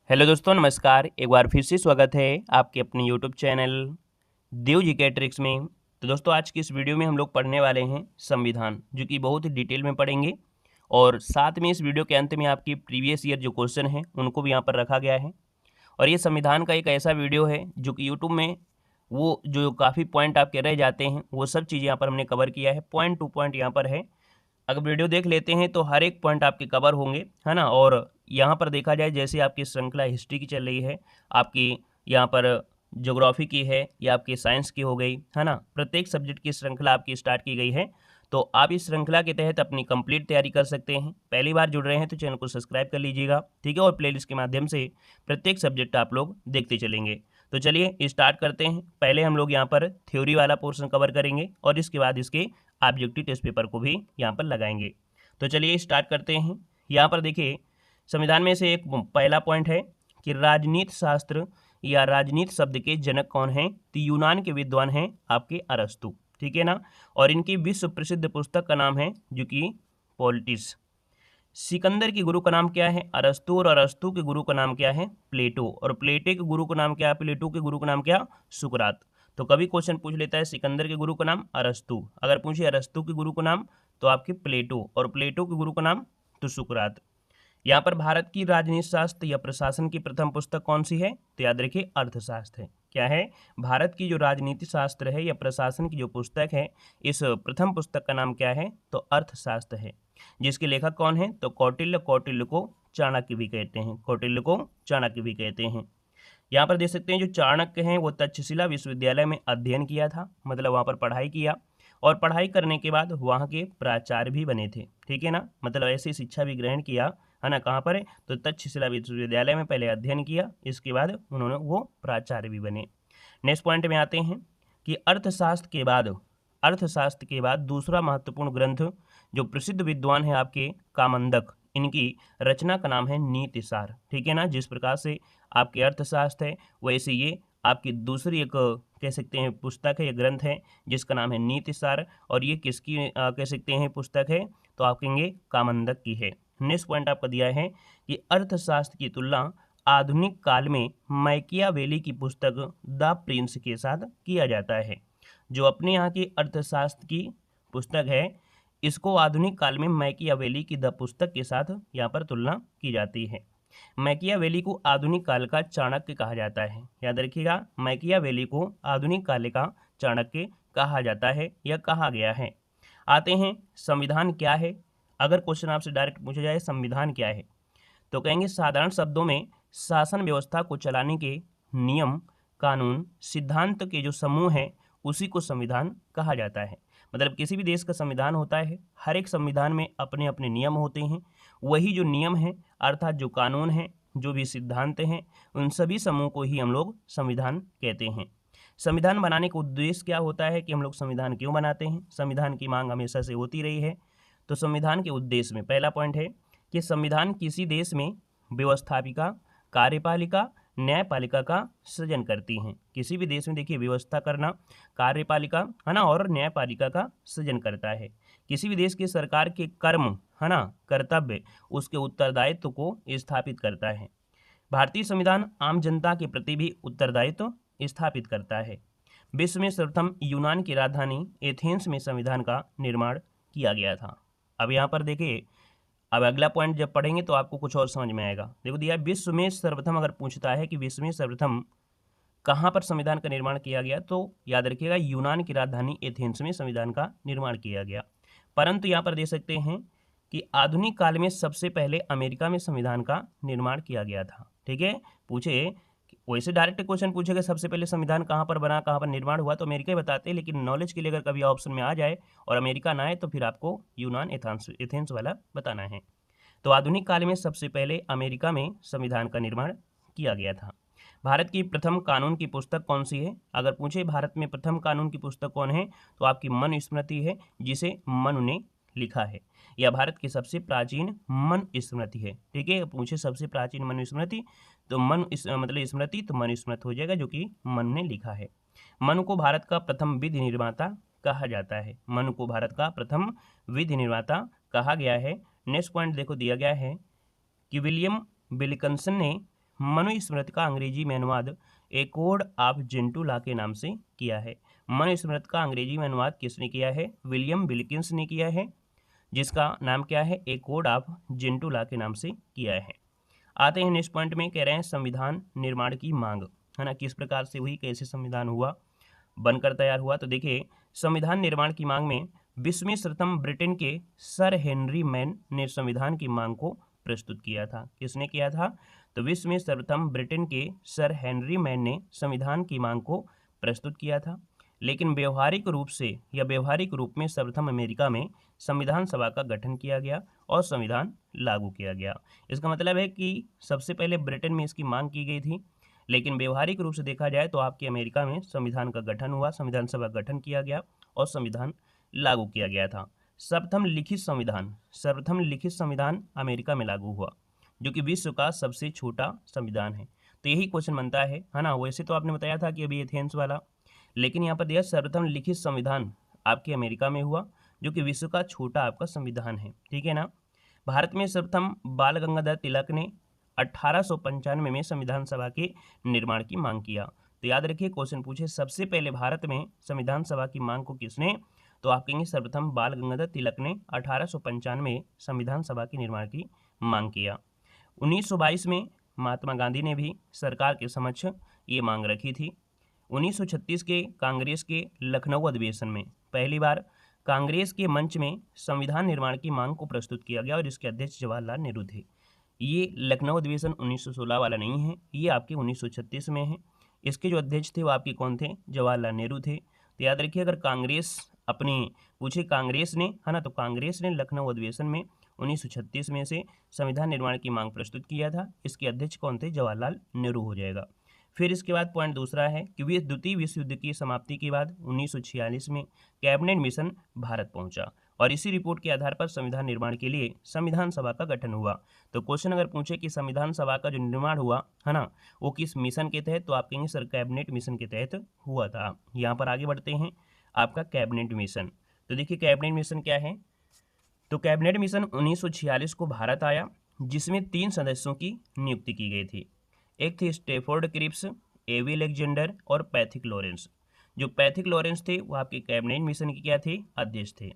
Hello दोस्तों, नमस्कार। एक बार फिर से स्वागत है आपके अपने यूट्यूब चैनल देव जी के ट्रिक्स में। तो दोस्तों, आज की इस वीडियो में हम लोग पढ़ने वाले हैं संविधान, जो कि बहुत ही डिटेल में पढ़ेंगे। और साथ में इस वीडियो के अंत में आपकी प्रीवियस ईयर जो क्वेश्चन हैं उनको भी यहाँ पर रखा गया है। और ये संविधान का एक ऐसा वीडियो है जो कि यूट्यूब में वो जो काफ़ी पॉइंट आपके रह जाते हैं वो सब चीज़ें यहाँ पर हमने कवर किया है। पॉइंट टू पॉइंट यहाँ पर है। अगर वीडियो देख लेते हैं तो हर एक पॉइंट आपके कवर होंगे, है ना। और यहाँ पर देखा जाए, जैसे आपकी श्रृंखला हिस्ट्री की चल रही है, आपकी यहाँ पर ज्योग्राफी की है या आपकी साइंस की हो गई, है ना। प्रत्येक सब्जेक्ट की श्रृंखला आपकी स्टार्ट की गई है। तो आप इस श्रृंखला के तहत अपनी कंप्लीट तैयारी कर सकते हैं। पहली बार जुड़ रहे हैं तो चैनल को सब्सक्राइब कर लीजिएगा, ठीक है। और प्लेलिस्ट के माध्यम से प्रत्येक सब्जेक्ट आप लोग देखते चलेंगे। तो चलिए स्टार्ट करते हैं। पहले हम लोग यहाँ पर थ्योरी वाला पोर्शन कवर करेंगे और इसके बाद इसके ऑब्जेक्टिव टेस्ट पेपर को भी यहाँ पर लगाएंगे। तो चलिए स्टार्ट करते हैं। यहाँ पर देखिए, संविधान में से एक पहला पॉइंट है कि राजनीति शास्त्र या राजनीति शब्द के जनक कौन हैं। तो यूनान के विद्वान हैं आपके अरस्तु, ठीक है ना। और इनकी विश्व प्रसिद्ध पुस्तक का नाम है जो कि पॉलिटिक्स। सिकंदर के गुरु का नाम क्या है, अरस्तु। और अरस्तु के गुरु का नाम क्या है, प्लेटो। और प्लेटो के गुरु का नाम क्या है, प्लेटो के गुरु का नाम क्या, सुकरात। तो कभी क्वेश्चन पूछ लेता है सिकंदर के गुरु का नाम अरस्तु, अगर पूछे अरस्तु के गुरु का नाम तो आपके प्लेटो, और प्लेटो के गुरु का नाम तो सुकरात। यहाँ पर भारत की राजनीति शास्त्र या प्रशासन की प्रथम पुस्तक कौन सी है, तो याद रखिए अर्थशास्त्र है। क्या है, भारत की जो राजनीति शास्त्र है या प्रशासन की जो पुस्तक है, इस प्रथम पुस्तक का नाम क्या है, तो अर्थशास्त्र है। जिसके लेखक कौन है, तो कौटिल्य। कौटिल्य को चाणक्य भी कहते हैं, कौटिल्य को चाणक्य भी कहते हैं। यहाँ पर देख सकते हैं जो चाणक्य हैं वो तक्षशिला विश्वविद्यालय में अध्ययन किया था, मतलब वहाँ पर पढ़ाई किया। और पढ़ाई करने के बाद वहाँ के प्राचार्य भी बने थे, ठीक है ना। मतलब ऐसी शिक्षा भी ग्रहण किया, है ना। कहाँ पर है, तो तक्षशिला विश्वविद्यालय में पहले अध्ययन किया, इसके बाद उन्होंने वो प्राचार्य भी बने। नेक्स्ट पॉइंट में आते हैं कि अर्थशास्त्र के बाद दूसरा महत्वपूर्ण ग्रंथ जो प्रसिद्ध विद्वान है आपके कामंदक, इनकी रचना का नाम है नीतिसार, ठीक है ना। जिस प्रकार से आपके अर्थशास्त्र है वैसे ये आपकी दूसरी एक कह सकते हैं पुस्तक है, ये ग्रंथ है जिसका नाम है नीतिसार। और ये किसकी कह सकते हैं पुस्तक है, तो आप कहेंगे कामंदक की है। नेक्स्ट पॉइंट आपका दिया है कि अर्थशास्त्र की तुलना आधुनिक काल में मैकियावेली की पुस्तक द प्रिंस के साथ किया जाता है। जो अपने यहाँ की अर्थशास्त्र की पुस्तक है, इसको आधुनिक काल में मैकियावेली की द पुस्तक के साथ यहाँ पर तुलना की जाती है। मैकियावेली को आधुनिक काल का चाणक्य कहा जाता है। याद रखिएगा, मैकियावेली को आधुनिक काल का चाणक्य कहा जाता है या कहा गया है। आते हैं संविधान क्या है। अगर क्वेश्चन आपसे डायरेक्ट पूछा जाए संविधान क्या है, तो कहेंगे साधारण शब्दों में शासन व्यवस्था को चलाने के नियम, कानून, सिद्धांत के जो समूह हैं उसी को संविधान कहा जाता है। मतलब किसी भी देश का संविधान होता है, हर एक संविधान में अपने अपने नियम होते हैं। वही जो नियम हैं अर्थात जो कानून हैं, जो भी सिद्धांत हैं, उन सभी समूह को ही हम लोग संविधान कहते हैं। संविधान बनाने का उद्देश्य क्या होता है कि हम लोग संविधान क्यों बनाते हैं, संविधान की मांग हमेशा से होती रही है। तो संविधान के उद्देश्य में पहला पॉइंट है कि संविधान किसी देश में व्यवस्थापिका, कार्यपालिका, न्यायपालिका का सृजन करती हैं। किसी भी देश में देखिए व्यवस्था करना, कार्यपालिका, है ना, और न्यायपालिका का सृजन करता है। किसी भी देश की सरकार के कर्म, है ना, कर्तव्य, उसके उत्तरदायित्व को स्थापित करता है। भारतीय संविधान आम जनता के प्रति भी उत्तरदायित्व स्थापित करता है। विश्व में सर्वप्रथम यूनान की राजधानी एथेंस में संविधान का निर्माण किया गया था। अब यहाँ पर देखिए, अब अगला पॉइंट जब पढ़ेंगे तो आपको कुछ और समझ में आएगा। देखो दिया विश्व में सर्वप्रथम, अगर पूछता है कि विश्व में सर्वप्रथम कहाँ पर संविधान का निर्माण किया गया, तो याद रखिएगा यूनान की राजधानी एथेंस में संविधान का निर्माण किया गया। परंतु यहाँ पर देख सकते हैं कि आधुनिक काल में सबसे पहले अमेरिका में संविधान का निर्माण किया गया था, ठीक है। पूछे वैसे डायरेक्ट क्वेश्चन पूछेगा सबसे पहले संविधान कहाँ पर बना, कहाँ पर निर्माण हुआ, तो अमेरिका ही बताते हैं। लेकिन नॉलेज के लिए अगर कभी ऑप्शन में आ जाए और अमेरिका ना आए तो फिर आपको यूनान एथेंस वाला बताना है। तो आधुनिक काल में सबसे पहले अमेरिका में संविधान का निर्माण किया गया था। भारत की प्रथम कानून की पुस्तक कौन सी है, अगर पूछे भारत में प्रथम कानून की पुस्तक कौन है, तो आपकी मनुस्मृति है, जिसे मनु ने लिखा है। यह भारत की सबसे प्राचीन मनुस्मृति है, ठीक है। पूछे सबसे प्राचीन मनुस्मृति, तो मतलब स्मृति तो मनुस्मृति हो जाएगा, जो कि मनु ने लिखा है। मनु को भारत का प्रथम विधि निर्माता कहा जाता है। मनु को भारत का प्रथम विधि निर्माता कहा गया है। नेक्स्ट पॉइंट देखो दिया गया है कि विलियम विल्किंसन ने मनुस्मृति का अंग्रेजी में अनुवाद ए कोड ऑफ जेंटुला के नाम से किया है। मनुस्मृति का अंग्रेजी में अनुवाद किसने किया है? विलियम विल्किंस ने किया है, जिसका नाम क्या है? ए कोड ऑफ जेंटुला के नाम से किया है। आते हैं नेक्स्ट पॉइंट में, कह रहे हैं संविधान निर्माण की मांग, है ना, किस प्रकार से हुई, कैसे संविधान हुआ, बनकर तैयार हुआ। तो देखिए, संविधान निर्माण की मांग में विश्व में सर्वप्रथम ब्रिटेन के सर हेनरी मैन ने संविधान की मांग को प्रस्तुत किया था। किसने किया था? तो विश्व में सर्वप्रथम ब्रिटेन के सर हेनरी मैन ने संविधान की मांग को प्रस्तुत किया था। लेकिन व्यवहारिक रूप से या व्यवहारिक रूप में सर्वप्रथम अमेरिका में संविधान सभा का गठन किया गया और संविधान लागू किया गया। इसका मतलब है कि सबसे पहले ब्रिटेन में इसकी मांग की गई थी, लेकिन व्यवहारिक रूप से देखा जाए तो आपके अमेरिका में संविधान का गठन हुआ, संविधान सभा गठन किया गया और संविधान लागू किया गया था। सर्वप्रथम लिखित संविधान अमेरिका में लागू हुआ, जो कि विश्व का सबसे छोटा संविधान है। तो यही क्वेश्चन बनता है ना। वैसे तो आपने बताया था कि अभी एथेंस वाला, लेकिन यहाँ पर दिया सर्वप्रथम लिखित संविधान आपके अमेरिका में हुआ, जो कि विश्व का छोटा आपका संविधान है, ठीक है ना। भारत में सर्वप्रथम बाल गंगाधर तिलक ने 1895 में संविधान सभा के निर्माण की मांग किया। तो याद रखिए, क्वेश्चन पूछे सबसे पहले भारत में संविधान सभा की मांग को किसने, तो आप कहेंगे सर्वप्रथम बाल गंगाधर तिलक ने 1895 में संविधान सभा के निर्माण की मांग किया। 1922 में महात्मा गांधी ने भी सरकार के समक्ष ये मांग रखी थी। 1936 के कांग्रेस के लखनऊ अधिवेशन में पहली बार कांग्रेस के मंच में संविधान निर्माण की मांग को प्रस्तुत किया गया और इसके अध्यक्ष जवाहरलाल नेहरू थे। ये लखनऊ अधिवेशन 1916 वाला नहीं है, ये आपके 1936 में है। इसके जो अध्यक्ष थे वो आपके कौन थे? जवाहरलाल नेहरू थे। तो याद रखिए, अगर कांग्रेस अपनी पूछे कांग्रेस ने, है ना, तो कांग्रेस ने लखनऊ अधिवेशन में 1936 में से संविधान निर्माण की मांग प्रस्तुत किया था। इसके अध्यक्ष कौन थे? जवाहरलाल नेहरू हो जाएगा। फिर इसके बाद पॉइंट दूसरा है कि द्वितीय विश्व युद्ध की समाप्ति के बाद 1946 में कैबिनेट मिशन भारत पहुंचा और इसी रिपोर्ट के आधार पर संविधान निर्माण के लिए संविधान सभा का गठन हुआ। तो क्वेश्चन अगर पूछे कि संविधान सभा का जो निर्माण हुआ, है ना, वो किस मिशन के तहत, तो आप कहेंगे सर कैबिनेट मिशन के तहत हुआ था। यहाँ पर आगे बढ़ते हैं, आपका कैबिनेट मिशन। तो देखिए कैबिनेट मिशन क्या है। तो कैबिनेट मिशन 1946 को भारत आया, जिसमें 3 सदस्यों की नियुक्ति की गई थी। एक थे स्टेफोर्ड क्रिप्स, एवी अलेक्जेंडर और पैथिक लॉरेंस। जो पैथिक लॉरेंस थे वो आपके कैबिनेट मिशन के क्या थे? अध्यक्ष थे।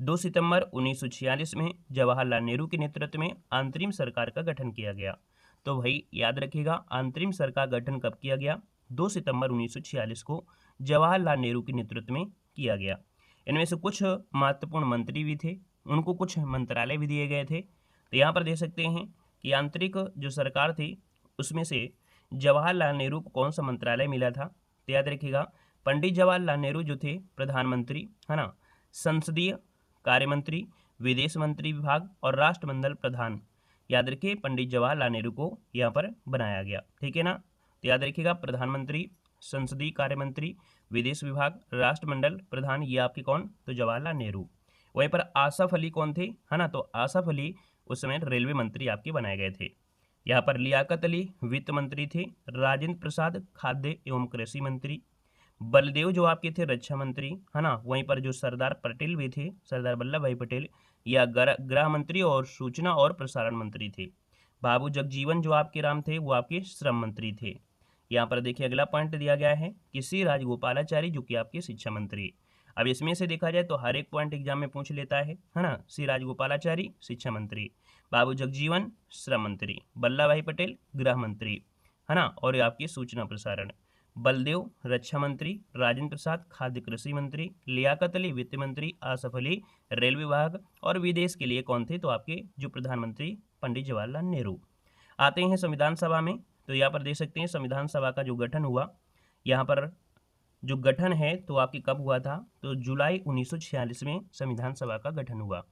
2 सितंबर 1946 में जवाहरलाल नेहरू के नेतृत्व में अंतरिम सरकार का गठन किया गया। तो भाई याद रखिएगा, अंतरिम सरकार गठन कब किया गया? 2 सितंबर 1946 को जवाहरलाल नेहरू के नेतृत्व में किया गया। इनमें से कुछ महत्वपूर्ण मंत्री भी थे, उनको कुछ मंत्रालय भी दिए गए थे। तो यहाँ पर देख सकते हैं कि आंतरिक जो सरकार थी उसमें से जवाहरलाल नेहरू को कौन सा मंत्रालय मिला था? तो याद रखिएगा, पंडित जवाहरलाल नेहरू जो थे प्रधानमंत्री, है ना, संसदीय कार्य मंत्री, विदेश मंत्री विभाग और राष्ट्रमंडल प्रधान, याद रखिए पंडित जवाहरलाल नेहरू को यहाँ पर बनाया गया, ठीक है ना। तो याद रखिएगा प्रधानमंत्री, संसदीय कार्य मंत्री, विदेश विभाग, राष्ट्रमंडल प्रधान, ये आपके कौन? तो जवाहरलाल नेहरू। वहीं पर आसफ अली कौन थे? है ना, तो आसफ अली उस समय रेलवे मंत्री आपके बनाए गए थे। यहाँ पर लियाकत अली वित्त मंत्री थे, राजेंद्र प्रसाद खाद्य एवं कृषि मंत्री, बलदेव जो आपके थे रक्षा मंत्री, है ना। वहीं पर जो सरदार पटेल भी थे, सरदार वल्लभ भाई पटेल, या गृह मंत्री और सूचना और प्रसारण मंत्री थे। बाबू जगजीवन जो आपके राम थे वो आपके श्रम मंत्री थे। यहाँ पर देखिए अगला पॉइंट दिया गया है कि सी राजगोपालाचारी जो कि आपके शिक्षा मंत्री। अब इसमें से देखा जाए तो हर एक पॉइंट एग्जाम में पूछ लेता है ना। सी राजगोपालाचारी शिक्षा मंत्री, बाबू जगजीवन श्रम मंत्री, वल्लभ भाई पटेल गृह मंत्री, है ना, और ये आपकी सूचना प्रसारण, बलदेव रक्षा मंत्री, राजेंद्र प्रसाद खाद्य कृषि मंत्री, लियाकत अली वित्त मंत्री, आसफ अली रेलवे विभाग, और विदेश के लिए कौन थे? तो आपके जो प्रधानमंत्री पंडित जवाहरलाल नेहरू। आते हैं संविधान सभा में। तो यहाँ पर देख सकते हैं संविधान सभा का जो गठन हुआ, यहाँ पर जो गठन है तो आपके कब हुआ था? तो जुलाई 1946 में संविधान सभा का गठन हुआ।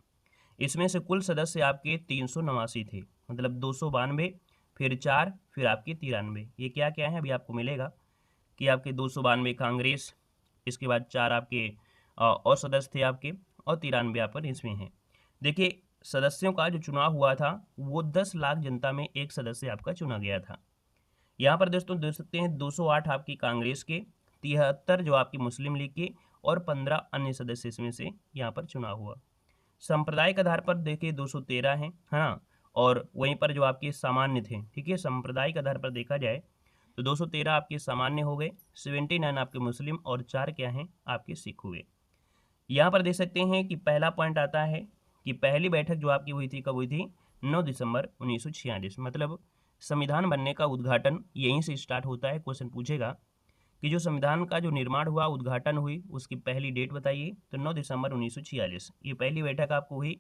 इसमें से कुल सदस्य आपके 389 थे, मतलब 292, फिर 4, फिर आपके 93। ये क्या क्या है अभी आपको मिलेगा कि आपके 292 कांग्रेस, इसके बाद 4 आपके और सदस्य थे आपके, और 93 यहाँ पर इसमें हैं। देखिए सदस्यों का जो चुनाव हुआ था वो 10 लाख जनता में एक सदस्य आपका चुना गया था। यहाँ पर दोस्तों देख सकते हैं 208 आपकी कांग्रेस के, 73 जो आपकी मुस्लिम लीग के, और 15 अन्य सदस्य इसमें से यहाँ पर चुनाव हुआ। सांप्रदायिक आधार पर देखिए 213 है ना, और वहीं पर जो आपके सामान्य थे, ठीक है, सांप्रदायिक आधार पर देखा जाए तो 213 आपके सामान्य हो गए, 79 आपके मुस्लिम और 4 क्या हैं आपके सिख हुए। यहाँ पर देख सकते हैं कि पहला पॉइंट आता है कि पहली बैठक जो आपकी हुई थी कब हुई थी, 9 दिसंबर 1946। मतलब संविधान बनने का उद्घाटन यहीं से स्टार्ट होता है। क्वेश्चन पूछेगा कि जो संविधान का जो निर्माण हुआ, उद्घाटन हुई, उसकी पहली डेट बताइए, तो 9 दिसंबर 1946 ये पहली बैठक आपको हुई।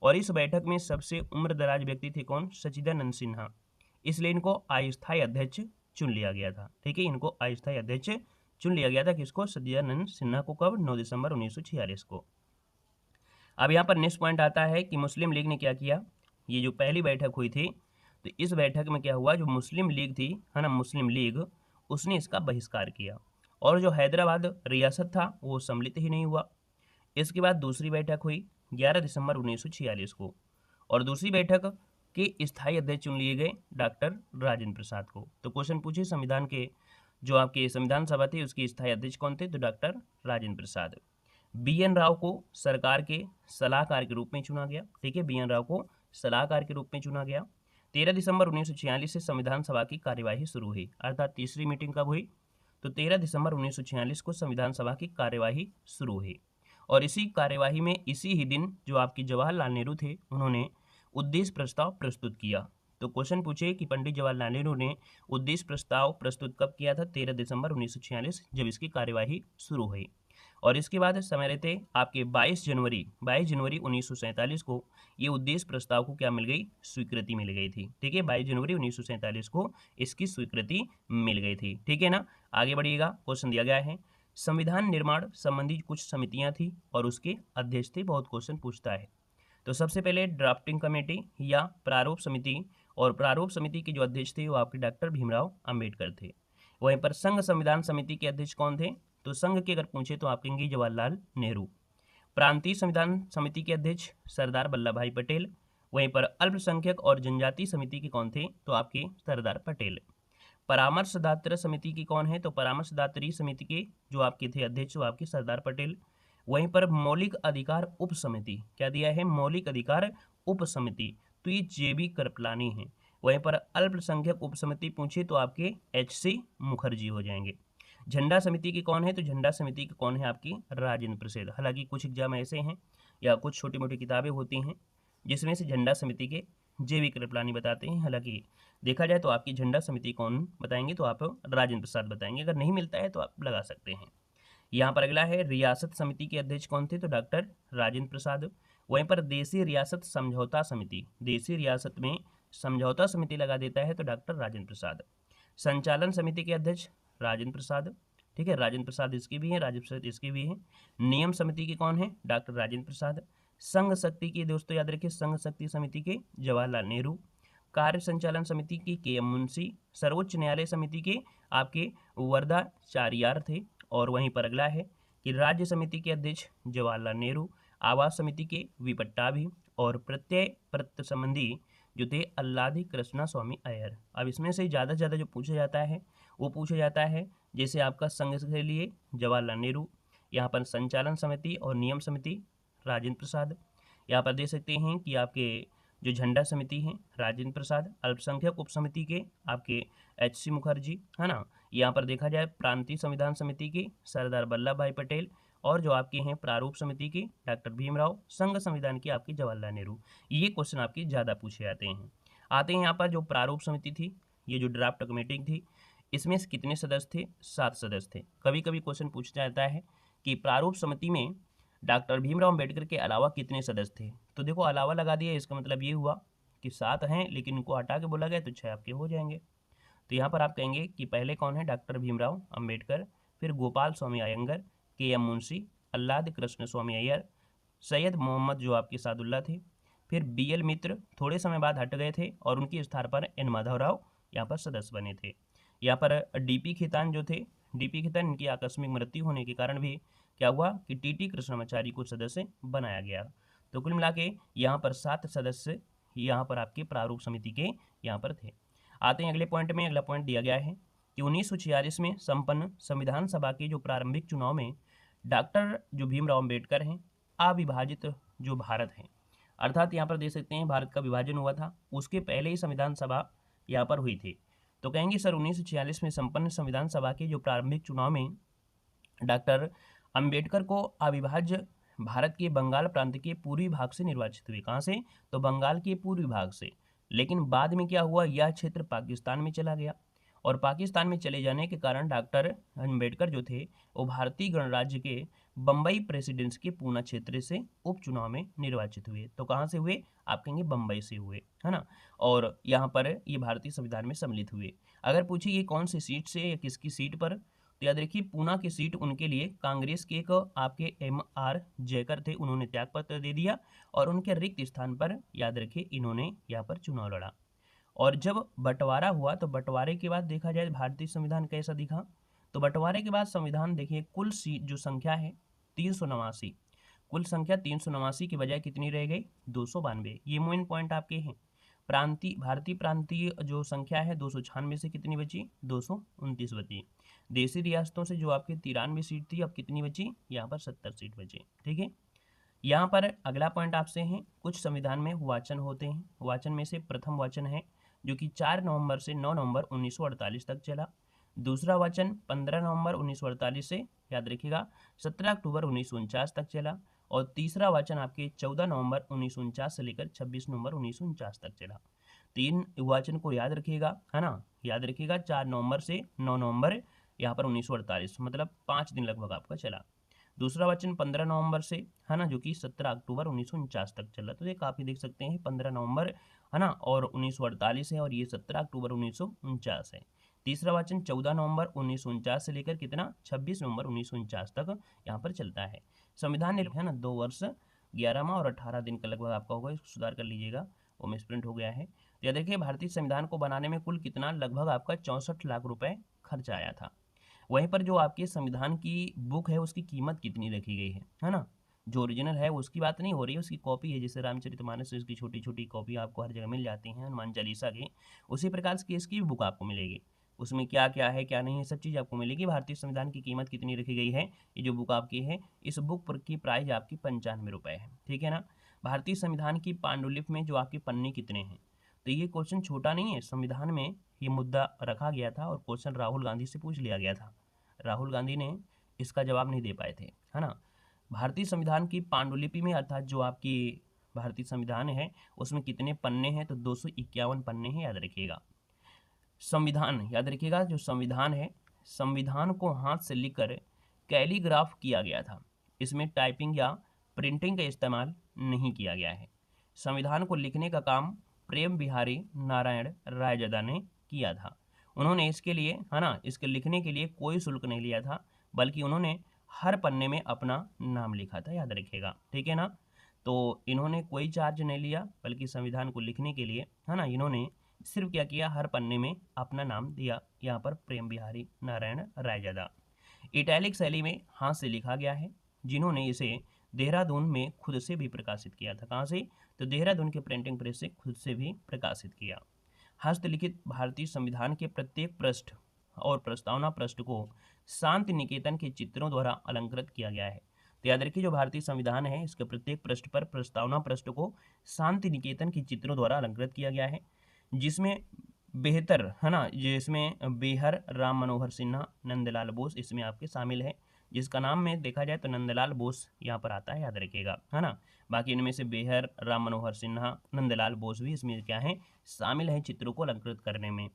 और इस बैठक में सबसे उम्रदराज व्यक्ति थे कौन, सच्चिदानंद सिन्हा, इसलिए इनको अस्थायी अध्यक्ष चुन लिया गया था। ठीक है, इनको अस्थायी अध्यक्ष चुन लिया गया था, किसको, सच्चिदानंद सिन्हा को, कब, 9 दिसंबर 1946 को। अब यहाँ पर नेक्स्ट पॉइंट आता है कि मुस्लिम लीग ने क्या किया। ये जो पहली बैठक हुई थी, तो इस बैठक में क्या हुआ, जो मुस्लिम लीग थी, है ना, मुस्लिम लीग, उसने इसका बहिष्कार किया और जो हैदराबाद रियासत था वो सम्मिलित ही नहीं हुआ। इसके बाद दूसरी बैठक हुई 11 दिसंबर 1946 को, और दूसरी बैठक के स्थायी अध्यक्ष चुन लिए गए डॉक्टर राजेंद्र प्रसाद को। तो क्वेश्चन पूछे संविधान के जो आपके संविधान सभा थी उसके स्थायी अध्यक्ष कौन थे, तो डॉक्टर राजेंद्र प्रसाद। बी.एन. राव को सरकार के सलाहकार के रूप में चुना गया। ठीक है, बी.एन. राव को सलाहकार के रूप में चुना गया। 13 दिसंबर 1946 से संविधान सभा की कार्यवाही शुरू हुई, अर्थात तीसरी मीटिंग कब हुई, तो 13 दिसंबर 1946 को संविधान सभा की कार्यवाही शुरू हुई। और इसी कार्यवाही में इसी ही दिन जो आपकी जवाहरलाल नेहरू थे, उन्होंने उद्देश्य प्रस्ताव प्रस्तुत किया। तो क्वेश्चन पूछे कि पंडित जवाहरलाल नेहरू ने उद्देश्य प्रस्ताव प्रस्तुत कब किया था, 13 दिसंबर 1946, जब इसकी कार्यवाही शुरू हुई। और इसके बाद समय रहते आपके 22 जनवरी 1947 को ये उद्देश्य प्रस्ताव को क्या मिल गई, स्वीकृति मिल गई थी। ठीक है, 22 जनवरी 1947 को इसकी स्वीकृति मिल गई थी। ठीक है ना, आगे बढ़िएगा। क्वेश्चन दिया गया है संविधान निर्माण संबंधी कुछ समितियां थी और उसके अध्यक्ष थे। बहुत क्वेश्चन पूछता है। तो सबसे पहले ड्राफ्टिंग कमेटी या प्रारूप समिति, और प्रारूप समिति के जो अध्यक्ष थे वो आपके डॉक्टर भीमराव अंबेडकर थे। वहीं पर संघ संविधान समिति के अध्यक्ष कौन थे, तो संघ के अगर पूछे तो आप कहेंगे जवाहरलाल नेहरू। प्रांतीय संविधान समिति के अध्यक्ष सरदार वल्लभ भाई पटेल। वहीं पर अल्पसंख्यक और जनजाति समिति के कौन थे, तो आपके सरदार पटेल। परामर्शदात्री समिति की कौन है, तो परामर्शदात्री समिति के जो आपके थे अध्यक्ष वो आपके सरदार पटेल। वहीं पर मौलिक अधिकार उप समिति, क्या दिया है, मौलिक अधिकार उप समिति, तो ये जेबी कृपलानी है। वहीं पर अल्पसंख्यक उप समिति पूछे तो आपके एच.सी. मुखर्जी हो जाएंगे। झंडा समिति की कौन है, तो झंडा समिति की कौन है, आपकी राजेंद्र प्रसाद। हालांकि कुछ एग्जाम ऐसे हैं या कुछ छोटी मोटी किताबें होती हैं जिसमें से झंडा समिति के जेबी कृपलानी बताते हैं। हालांकि देखा जाए तो आपकी झंडा समिति कौन बताएंगे, तो आप राजेंद्र प्रसाद बताएंगे। अगर नहीं मिलता है तो आप लगा सकते हैं। यहाँ पर अगला है रियासत समिति के अध्यक्ष कौन थे, तो डॉक्टर राजेंद्र प्रसाद। वहीं पर देशी रियासत समझौता समिति, देशी रियासत में समझौता समिति लगा देता है तो डॉक्टर राजेंद्र प्रसाद। संचालन समिति के अध्यक्ष राजेंद्र प्रसाद। ठीक है, राजेंद्र प्रसाद इसके भी हैं, राजेंद्र प्रसाद इसके भी हैं। नियम समिति के कौन है, डॉक्टर राजेंद्र प्रसाद। संघ शक्ति की दोस्तों याद रखिए, संघ शक्ति समिति के जवाहरलाल नेहरू। कार्य संचालन समिति की के.एम. मुंशी। सर्वोच्च न्यायालय समिति के आपके वरदाचार्यार थे। और वहीं पर अगला है कि राज्य समिति के अध्यक्ष जवाहरलाल नेहरू। आवास समिति के वी पट्टाभी। और प्रत्यय प्रत्य संबंधी जो थे अल्लादी कृष्णा स्वामी अय्यर। अब इसमें से ज़्यादा से ज़्यादा जो पूछा जाता है वो पूछा जाता है जैसे आपका संघ के लिए जवाहरलाल नेहरू, यहाँ पर संचालन समिति और नियम समिति राजेंद्र प्रसाद। यहाँ पर देख सकते हैं कि आपके जो झंडा समिति है राजेंद्र प्रसाद, अल्पसंख्यक उप समिति के आपके एच.सी. मुखर्जी, है ना। यहाँ पर देखा जाए प्रांतीय संविधान समिति के सरदार वल्लभ भाई पटेल, और जो आपके हैं प्रारूप समिति के डॉक्टर भीमराव, संघ संविधान के आपके जवाहरलाल नेहरू। ये क्वेश्चन आपके ज़्यादा पूछे जाते हैं। आते हैं यहाँ पर जो प्रारूप समिति थी, ये जो ड्राफ्ट कमेटी थी, इसमें कितने सदस्य थे, 7 सदस्य थे। कभी कभी क्वेश्चन पूछा जाता है कि प्रारूप समिति में डॉक्टर भीमराव अंबेडकर के अलावा कितने सदस्य थे, तो देखो अलावा लगा दिया, इसका मतलब ये हुआ कि 7 हैं, लेकिन इनको हटा के बोला गया तो 6 आपके हो जाएंगे। तो यहाँ पर आप कहेंगे कि पहले कौन है, डॉक्टर भीमराव अंबेडकर, फिर गोपाल स्वामी अयंगर, के.एम. मुंशी, अल्लाद कृष्ण स्वामी अय्यर, सैयद मोहम्मद जो आपके सादुल्ला थे, फिर बी.एल. मित्र थोड़े समय बाद हट गए थे और उनके स्थान पर एन माधवराव यहाँ पर सदस्य बने थे। यहाँ पर डी.पी. खेतान जो थे, डी.पी. खेतान, इनकी आकस्मिक मृत्यु होने के कारण भी क्या हुआ कि टी.टी. कृष्णमाचारी को सदस्य बनाया गया। तो कुल मिला के यहाँ पर 7 सदस्य यहाँ पर आपके प्रारूप समिति के यहाँ पर थे। आते हैं अगले पॉइंट में। अगला पॉइंट दिया गया है कि 1946 में संपन्न संविधान सभा के जो प्रारंभिक चुनाव में डॉक्टर जो भीमराव अंबेडकर हैं, अविभाजित जो भारत है, अर्थात यहाँ पर देख सकते हैं भारत का विभाजन हुआ था, उसके पहले ही संविधान सभा यहाँ पर हुई थी। तो कहेंगे सर 1946 में संपन्न संविधान सभा के जो प्रारंभिक चुनाव में डॉक्टर अंबेडकर को अविभाज्य भारत के बंगाल प्रांत के पूर्वी भाग से निर्वाचित हुए। कहाँ से? तो बंगाल के पूर्वी भाग से। लेकिन बाद में क्या हुआ, यह क्षेत्र पाकिस्तान में चला गया और पाकिस्तान में चले जाने के कारण डॉक्टर अंबेडकर जो थे वो भारतीय गणराज्य के बम्बई प्रेसिडेंसी के पूना क्षेत्र से उपचुनाव में निर्वाचित हुए। तो कहाँ से हुए? आप कहेंगे बम्बई से हुए, है ना। और यहाँ पर ये भारतीय संविधान में सम्मिलित हुए। अगर पूछिए ये कौन सी सीट से या किसकी सीट पर, तो याद रखिए पूना की सीट उनके लिए कांग्रेस के एक आपके MR जयकर थे, उन्होंने त्यागपत्र दे दिया और उनके रिक्त स्थान पर याद रखिए इन्होंने यहाँ पर चुनाव लड़ा। और जब बंटवारा हुआ तो बंटवारे के बाद देखा जाए भारतीय संविधान कैसा दिखा, तो बंटवारे के बाद संविधान देखिए कुल सीट जो संख्या है 389, कुल संख्या 389 की बजाय कितनी रह गई? 292। ये मेन पॉइंट आपके हैं। प्रांतीय भारतीय प्रांतीय जो संख्या है 296 से कितनी बची? 229 बची। देशी रियासतों से जो आपकी 93 सीट थी अब कितनी बची? यहाँ पर 70 सीट बची। ठीक है। यहाँ पर अगला पॉइंट आपसे है, कुछ संविधान में वाचन होते हैं। वाचन में से प्रथम वाचन है जो कि 4 नवंबर से 9 नवंबर 1948 तक चला। दूसरा वाचन 15 नवंबर 1948 से याद रखिएगा 17 अक्टूबर 1949 तक चला। और तीसरा वाचन आपके 14 नवंबर 1949 से लेकर 26 नवंबर 1949 तक चला। तीन वाचन को याद रखिएगा, है ना, याद रखिएगा 4 नवंबर से 9 नवंबर यहाँ पर 1948, मतलब 5 दिन लगभग आपका चला। दूसरा वाचन 15 नवंबर से, है ना, जो कि 17 अक्टूबर 1949 तक चला। तो ये काफ़ी देख सकते हैं 15 नवंबर, है ना, और 1948 है और ये 17 अक्टूबर 1949 है। तीसरा वाचन 14 नवंबर 1949 से लेकर कितना 26 नवंबर 1949 तक यहाँ पर चलता है। संविधान है ना 2 वर्ष 11 माह और 18 दिन का लगभग आपका होगा, इसको सुधार कर लीजिएगा, वो मिसप्रिंट हो गया है। तो यह देखिए भारतीय संविधान को बनाने में कुल कितना लगभग आपका 64 लाख रुपए खर्च आया था। वहीं पर जो आपके संविधान की बुक है उसकी कीमत कितनी रखी गई है ना, जो ओरिजिनल है उसकी बात नहीं हो रही है, उसकी कॉपी है, जैसे रामचरितमानस इसकी छोटी छोटी कॉपी आपको हर जगह मिल जाती हैं हनुमान चालीसा की, उसी प्रकार की इसकी भी बुक आपको मिलेगी। उसमें क्या क्या है क्या नहीं है सब चीज़ आपको मिलेगी। भारतीय संविधान की कीमत कितनी रखी गई है, ये जो बुक आपकी है इस बुक पर की प्राइस आपकी 95 रुपये है। ठीक है ना। भारतीय संविधान की पांडुलिपि में जो आपके पन्ने कितने हैं, तो ये क्वेश्चन छोटा नहीं है, संविधान में ये मुद्दा रखा गया था और क्वेश्चन राहुल गांधी से पूछ लिया गया था। राहुल गांधी ने इसका जवाब नहीं दे पाए थे, है ना। भारतीय संविधान की पांडुलिपि में अर्थात जो आपकी भारतीय संविधान है उसमें कितने पन्ने हैं, तो 251 पन्ने हैं, याद रखिएगा। संविधान याद रखिएगा, जो संविधान है संविधान को हाथ से लिखकर कैलीग्राफ किया गया था, इसमें टाइपिंग या प्रिंटिंग का इस्तेमाल नहीं किया गया है। संविधान को लिखने का काम प्रेम बिहारी नारायण रायजादा ने किया था। उन्होंने इसके लिए, है ना, इसके लिखने के लिए कोई शुल्क नहीं लिया था, बल्कि उन्होंने हर पन्ने में अपना नाम लिखा था, याद रखिएगा। ठीक है ना। तो इन्होंने कोई चार्ज नहीं लिया, बल्कि संविधान को लिखने के लिए, है ना, इन्होंने सिर्फ क्या किया, हर पन्ने में अपना नाम दिया, यहाँ पर प्रेम बिहारी नारायण रायजादा। इटैलिक शैली में हाथ से लिखा गया है, जिन्होंने इसे देहरादून में खुद से भी प्रकाशित किया था। कहाँ से? तो देहरादून के प्रिंटिंग प्रेस से खुद से भी प्रकाशित किया। हस्तलिखित भारतीय संविधान के प्रत्येक पृष्ठ और प्रस्तावना पृष्ठ को शांति निकेतन के चित्रों द्वारा अलंकृत किया गया है। तो याद रखिए जो भारतीय संविधान है इसके प्रत्येक पृष्ठ पर प्रस्तावना पृष्ठ को शांति निकेतन के चित्रों द्वारा अलंकृत किया गया है, जिसमें बेहतर, है ना, जिसमें बेहर राम मनोहर सिन्हा नंदलाल बोस इसमें आपके शामिल है, जिसका नाम में देखा जाए तो नंदलाल बोस यहाँ पर आता है, याद रखिएगा, है ना। बाकी इनमें से बेहर राम मनोहर सिन्हा नंदलाल बोस भी इसमें क्या है, शामिल है चित्रों को अलंकृत करने में।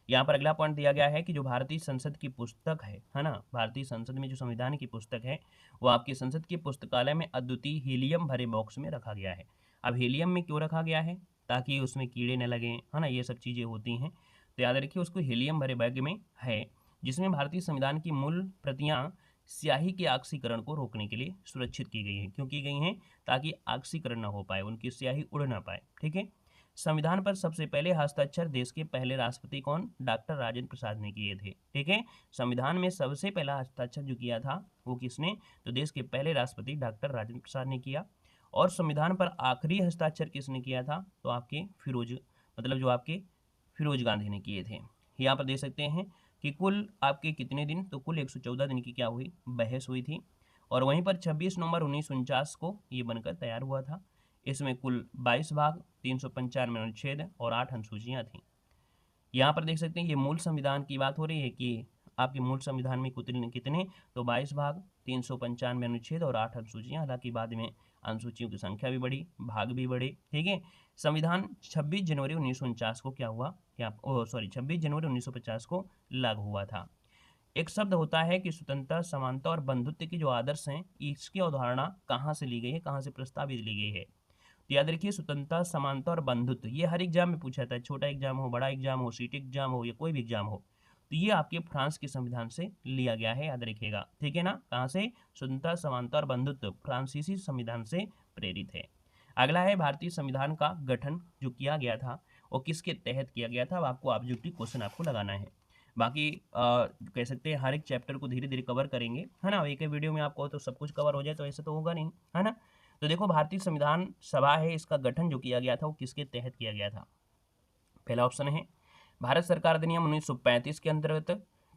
यहाँ पर अगला पॉइंट दिया गया है कि जो भारतीय संसद की पुस्तक है ना, भारतीय संसद में जो संविधान की पुस्तक है वो आपकी संसद की पुस्तकालय में अद्वितीय हीलियम भरे बॉक्स में रखा गया है। अब हीलियम में क्यों रखा गया है? ताकि उसमें कीड़े न लगें, है ना, ये सब चीज़ें होती हैं, तो याद रखिए उसको हीलियम भरे बैग में है, जिसमें भारतीय संविधान की मूल प्रतियाँ स्याही के ऑक्सीकरण को रोकने के लिए सुरक्षित की गई हैं। क्यों की गई हैं? ताकि ऑक्सीकरण ना हो पाए, उनकी स्याही उड़ ना पाए। ठीक है। संविधान पर सबसे पहले हस्ताक्षर देश के पहले राष्ट्रपति कौन? डॉक्टर राजेंद्र प्रसाद ने किए थे। ठीक है। संविधान में सबसे पहला हस्ताक्षर जो किया था वो किसने? तो देश के पहले राष्ट्रपति डॉक्टर राजेंद्र प्रसाद ने किया। और संविधान पर आखिरी हस्ताक्षर किसने किया था? तो आपके मतलब जो आपके फिरोज गांधी ने किए थे। यहाँ पर देख सकते हैं कि कुल आपके कितने दिन, तो कुल 114 दिन की क्या हुई, बहस हुई थी। और वहीं पर 26 नवंबर 1949 को ये बनकर तैयार हुआ था। इसमें कुल 22 भाग, 395 अनुच्छेद और 8 अनुसूचियाँ थीं। यहाँ पर देख सकते हैं ये मूल संविधान की बात हो रही है कि आपके मूल संविधान में कितने तो 22 भाग, 395 अनुच्छेद और 8 अनुसूचियाँ। हालांकि बाद में अनुसूचियों की संख्या भी बढ़ी, भाग भी बढ़े, ठीक है। संविधान 26 जनवरी 1949 को क्या हुआ, 26 जनवरी 1950 को लागू हुआ था। एक शब्द होता है कि स्वतंत्रता, समानता और बंधुत्व की जो आदर्श हैं, इसकी अवधारणा कहाँ से ली गई है, कहाँ से प्रस्तावित ली गई है। तो याद रखिए, स्वतंत्रता, समानता और बंधुत्व, ये हर एग्जाम में पूछा जाता है, छोटा एग्जाम हो, बड़ा एग्जाम हो, सीट एग्जाम हो या कोई भी एग्जाम हो। तो ये आपके फ्रांस के संविधान से लिया गया है, याद रखिएगा, ठीक है ना। कहाँ से? स्वतंत्रता, समानता और बंधुत्व फ्रांसीसी संविधान से प्रेरित है। अगला है भारतीय संविधान का गठन जो किया गया था वो किसके तहत किया गया था। अब आपको ऑब्जेक्टिव क्वेश्चन आपको लगाना है। बाकी कह सकते हैं हर एक चैप्टर को धीरे धीरे कवर करेंगे, है ना। एक ही वीडियो में आपको तो सब कुछ कवर हो जाए तो ऐसे तो होगा नहीं, है ना। तो देखो, भारतीय संविधान सभा है, इसका गठन जो किया गया था वो किसके तहत किया गया था। पहला ऑप्शन है भारत सरकार अधिनियम 1935 के अंतर्गत,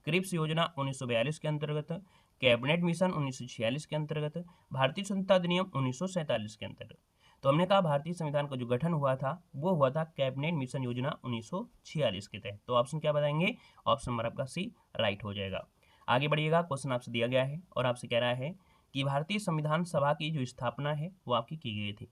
क्रिप्स योजना 1942 के अंतर्गत, कैबिनेट मिशन 1946 के अंतर्गत, भारतीय स्वतंत्रता अधिनियम 1947 के अंतर्गत। तो हमने कहा भारतीय संविधान का जो गठन हुआ था वो हुआ था कैबिनेट मिशन योजना 1946 के तहत। तो ऑप्शन क्या बताएंगे? ऑप्शन नंबर आपका सी राइट हो जाएगा। आगे बढ़िएगा, क्वेश्चन आपसे दिया गया है और आपसे कह रहा है कि भारतीय संविधान सभा की जो स्थापना है वो आपकी की गई थी।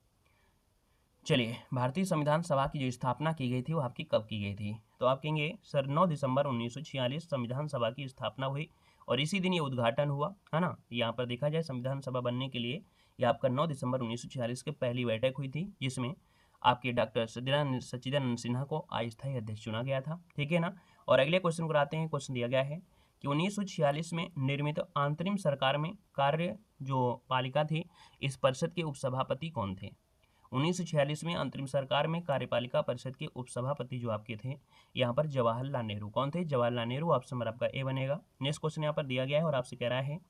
चलिए, भारतीय संविधान सभा की जो स्थापना की गई थी वो आपकी कब की गई थी। तो आप कहेंगे सर 9 दिसंबर 1946 संविधान सभा की स्थापना हुई और इसी दिन ये उद्घाटन हुआ, है ना। यहाँ पर देखा जाए संविधान सभा बनने के लिए ये आपका 9 दिसंबर 1946 के पहली बैठक हुई थी, जिसमें आपके डॉक्टर सच्चिदानंद सिन्हा को अस्थायी अध्यक्ष चुना गया था, ठीक है ना। और अगले क्वेश्चन को आते हैं। क्वेश्चन दिया गया है कि 1946 में निर्मित अंतरिम सरकार में कार्य जो पालिका थी, इस परिषद के उपसभापति कौन थे। 1946 में अंतरिम सरकार में कार्यपालिका परिषद के उपसभापति जो आपके थे यहाँ पर जवाहरलाल नेहरू। कौन थे? जवाहरलाल नेहरू। ऑप्शन नंबर आपका ए बनेगा। नेक्स्ट क्वेश्चन यहाँ पर दिया गया है और आपसे कह रहा है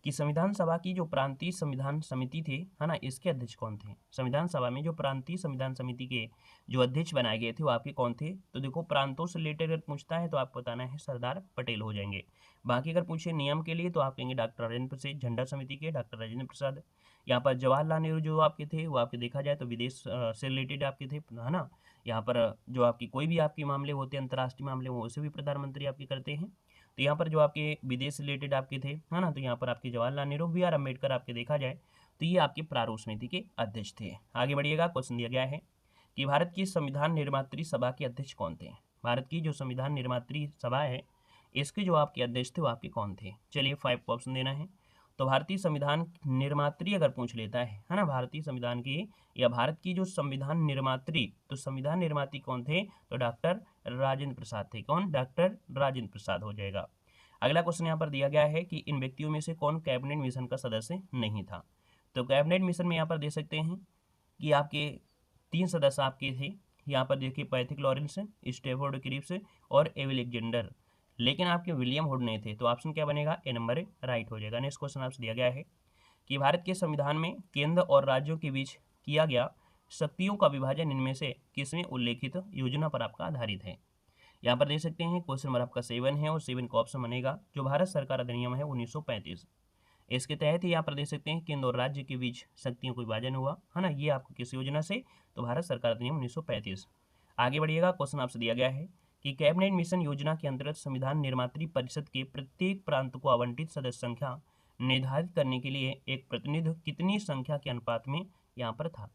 कि संविधान सभा की जो प्रांतीय संविधान समिति थे, है ना, इसके अध्यक्ष कौन थे। संविधान सभा में जो प्रांतीय संविधान समिति के जो अध्यक्ष बनाए गए थे वो आपके कौन थे। तो देखो, प्रांतों से रिलेटेड अगर पूछता है तो आपको बताना है सरदार पटेल हो जाएंगे। बाकी अगर पूछे नियम के लिए तो आप कहेंगे डॉक्टर राजेंद्र प्रसाद, झंडा समिति के डॉक्टर राजेंद्र प्रसाद। यहाँ पर जवाहरलाल नेहरू जो आपके थे वो आपके देखा जाए तो विदेश से रिलेटेड आपके थे, है ना। यहाँ पर जो आपकी कोई भी आपके मामले होते हैं अंतर्राष्ट्रीय मामले, वो उसे भी प्रधानमंत्री आपके करते हैं। तो यहाँ पर जो आपके विदेश रिलेटेड आपके थे, है ना, तो यहाँ पर आपके जवाहरलाल नेहरू, बी आर अम्बेडकर आपके देखा जाए तो ये आपके प्रारूप समिति के अध्यक्ष थे। आगे बढ़िएगा, क्वेश्चन दिया गया है कि भारत की संविधान निर्मात्री सभा के अध्यक्ष कौन थे। भारत की जो संविधान निर्मात्री सभा है इसके जो आपके अध्यक्ष थे वो आपके कौन थे। चलिए 5 को ऑप्शन देना है। तो भारतीय संविधान निर्मात्री अगर पूछ लेता है ना, भारतीय संविधान की या भारत की जो संविधान निर्मात्री, तो संविधान निर्मात्री कौन थे। तो डॉक्टर राजेंद्र प्रसाद थे। कौन? डॉक्टर राजेंद्र प्रसाद हो जाएगा। अगला क्वेश्चन यहाँ पर दिया गया है कि इन व्यक्तियों में से कौन कैबिनेट मिशन का सदस्य नहीं था। तो कैबिनेट मिशन में यहाँ पर दे सकते हैं कि आपके 3 सदस्य आपके थे। यहाँ पर देखिए, पैथिक लॉरेंस, स्टेफोर्ड क्रिप्स और एलेक्जेंडर, लेकिन आपके विलियम हुड नहीं थे। तो ऑप्शन क्या बनेगा? ए नंबर राइट हो जाएगा। नेक्स्ट क्वेश्चन आपसे दिया गया है कि भारत के संविधान में केंद्र और राज्यों के बीच किया गया शक्तियों का विभाजन इनमें से किसमें उल्लेखित योजना पर आपका आधारित है। यहाँ पर देख सकते हैं क्वेश्चन नंबर आपका 7 है और 7 का ऑप्शन बनेगा जो भारत सरकार अधिनियम है 1935, इसके तहत ही यहाँ पर देख सकते हैं केंद्र और राज्य के बीच शक्तियों का विभाजन हुआ, है ना। ये आपको किस योजना से? तो भारत सरकार अधिनियम 1935। आगे बढ़िएगा, क्वेश्चन आपसे दिया गया है कि कैबिनेट मिशन योजना के अंतर्गत संविधान निर्मात्री परिषद के प्रत्येक प्रांत को आवंटित सदस्य संख्या निर्धारित करने के लिए एक प्रतिनिधि कितनी संख्या के अनुपात में यहाँ पर था।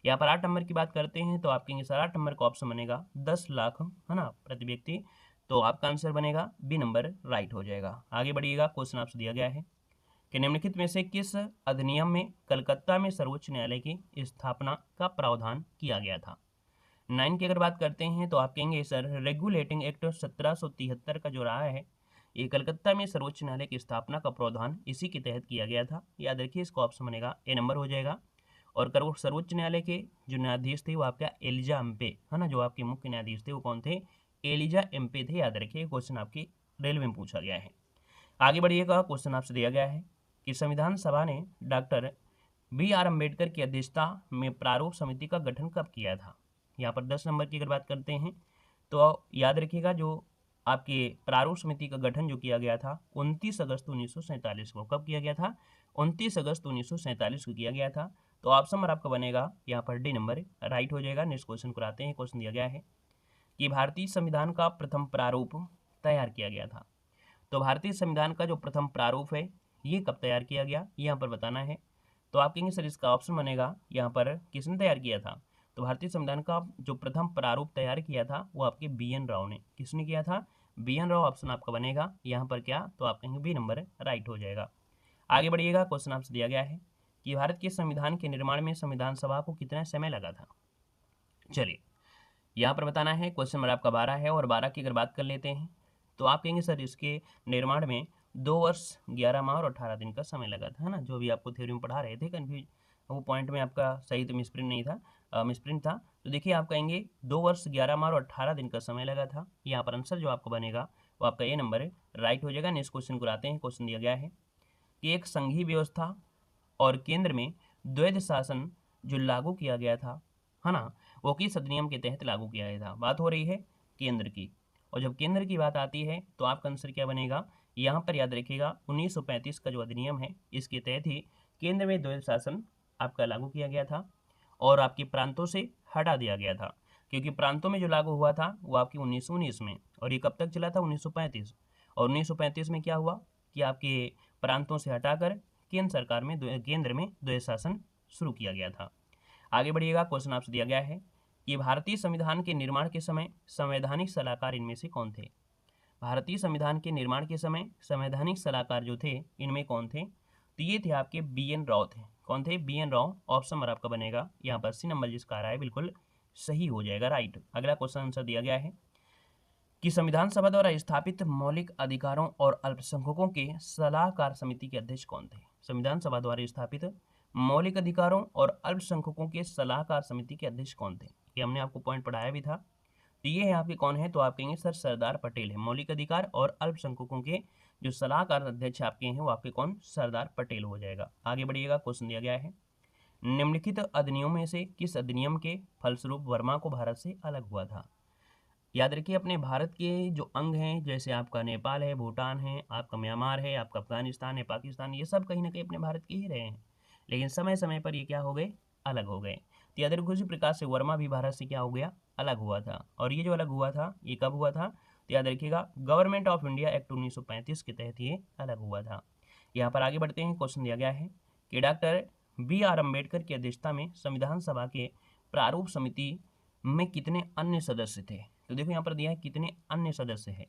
यहाँ पर 8 नंबर की बात करते हैं तो आप कहेंगे सर 8 नंबर का ऑप्शन बनेगा 10 लाख, है ना, प्रति व्यक्ति। तो आपका आंसर बनेगा बी नंबर राइट हो जाएगा। आगे बढ़िएगा, क्वेश्चन आपसे दिया गया है कि निम्नलिखित में से किस अधिनियम में कलकत्ता में सर्वोच्च न्यायालय की स्थापना का प्रावधान किया गया था। 9 की अगर बात करते हैं तो आप कहेंगे सर रेगुलेटिंग एक्ट 1773 का जो रहा है ये कलकत्ता में सर्वोच्च न्यायालय की स्थापना का प्रावधान इसी के तहत किया गया था। याद रखिए, इसका ऑप्शन बनेगा ए नंबर हो जाएगा। और सर्वोच्च न्यायालय के जो न्यायाधीश थे वो आपका एलिजा एम्पे, है ना, जो आपके मुख्य न्यायाधीश थे वो कौन थे? एलिजा एम्पे थे। याद रखिए, क्वेश्चन आपके रेलवे में पूछा गया है। आगे बढ़िएगा, क्वेश्चन आपसे दिया गया है कि संविधान सभा ने डॉक्टर बी आर अम्बेडकर की अध्यक्षता में प्रारूप समिति का गठन कब किया था। यहाँ पर 10 नंबर की अगर बात करते हैं तो याद रखिएगा जो आपके प्रारूप समिति का गठन जो किया गया था 29 अगस्त 1947 को। कब किया गया था? 29 अगस्त 1947 को किया गया था। तो ऑप्शन नंबर आपका बनेगा यहाँ पर डी नंबर राइट हो जाएगा। नेक्स्ट क्वेश्चन को आते हैं। क्वेश्चन दिया गया है कि भारतीय संविधान का प्रथम प्रारूप तैयार किया गया था। तो भारतीय संविधान का जो प्रथम प्रारूप है ये कब तैयार किया गया, यहाँ पर बताना है। तो आप कहेंगे सर इसका ऑप्शन बनेगा यहाँ पर किसने तैयार किया था। तो भारतीय संविधान का जो प्रथम प्रारूप तैयार किया था वो आपके बी.एन. राव ने। किसने किया था? बी.एन. राव। ऑप्शन आपका बनेगा यहाँ पर क्या, तो आप कहेंगे बी नंबर राइट हो जाएगा। आगे बढ़िएगा। क्वेश्चन आपसे दिया गया है कि भारत के संविधान के निर्माण में संविधान सभा को कितना समय लगा था। चलिए यहाँ पर बताना है। क्वेश्चन नंबर आपका 12 है और 12 की अगर बात कर लेते हैं तो आप कहेंगे सर इसके निर्माण में 2 वर्ष 11 माह और 18 दिन का समय लगा था, है ना। जो भी आपको थ्योरी में पढ़ा रहे थे कन्फ्यूज वो पॉइंट में आपका सही तो मिसप्रिंट नहीं था, मिसप्रिंट था। तो देखिए आप कहेंगे 2 वर्ष 11 माह और 18 दिन का समय लगा था। यहाँ पर आंसर जो आपको बनेगा वो आपका ए नंबर राइट हो जाएगा। नेक्स्ट क्वेश्चन को आते हैं। क्वेश्चन दिया गया है कि एक संघीय व्यवस्था और केंद्र में द्वैध शासन जो लागू किया गया था, है ना, वो किस अधिनियम के तहत लागू किया गया था। बात हो रही है केंद्र की, और जब केंद्र की बात आती है तो आपका आंसर क्या बनेगा, यहाँ पर याद रखिएगा 1935 का जो अधिनियम है इसके तहत ही केंद्र में द्वैध शासन आपका लागू किया गया था और आपके प्रांतों से हटा दिया गया था। क्योंकि प्रांतों में जो लागू हुआ था वो आपकी 1919 में, और ये कब तक चला था 1935। और 1935 में क्या हुआ कि आपके प्रांतों से हटाकर केंद्र सरकार में केंद्र में द्वैध शासन शुरू किया गया था। आगे बढ़िएगा। क्वेश्चन आपसे दिया गया है कि भारतीय संविधान के निर्माण के समय संवैधानिक सलाहकार इनमें से कौन थे। भारतीय संविधान के निर्माण के समय संवैधानिक सलाहकार जो थे इनमें कौन थे, तो ये थे आपके बी.एन. राव थे। कौन थे? बी.एन. राव। ऑप्शन नंबर आपका बनेगा यहाँ पर सी नंबर जिसका आ रहा है बिल्कुल सही हो जाएगा, राइट। अगला क्वेश्चन आंसर दिया गया है कि संविधान सभा द्वारा स्थापित मौलिक अधिकारों और अल्पसंख्यकों के सलाहकार समिति के अध्यक्ष कौन थे। संविधान सभा द्वारा स्थापित मौलिक अधिकारों और अल्पसंख्यकों के सलाहकार समिति के अध्यक्ष कौन थे, ये हमने आपको पॉइंट पढ़ाया भी था। तो ये है आपके कौन है, तो आप कहेंगे सर सरदार पटेल है। मौलिक अधिकार और अल्पसंख्यकों के जो सलाहकार अध्यक्ष आपके हैं वो आपके कौन, सरदार पटेल हो जाएगा। आगे बढ़िएगा। क्वेश्चन दिया गया है निम्नलिखित अधिनियम में से किस अधिनियम के फलस्वरूप वर्मा को भारत से अलग हुआ था। याद रखिए अपने भारत के जो अंग हैं जैसे आपका नेपाल है, भूटान है, आपका म्यांमार है, आपका अफगानिस्तान है, पाकिस्तान, ये सब कहीं ना कहीं अपने भारत के ही रहे हैं, लेकिन समय समय पर ये क्या हो गए, अलग हो गए। तो याद रखिए उसी प्रकार से वर्मा भी भारत से क्या हो गया, अलग हुआ था। और ये जो अलग हुआ था ये कब हुआ था, तो याद रखिएगा गवर्नमेंट ऑफ इंडिया एक्ट 1935 के तहत ये अलग हुआ था। यहाँ पर आगे बढ़ते हैं। क्वेश्चन दिया गया है कि डॉक्टर बी.आर. अम्बेडकर की अध्यक्षता में संविधान सभा के प्रारूप समिति में कितने अन्य सदस्य थे। तो देखो यहाँ पर दिया है कितने अन्य सदस्य है।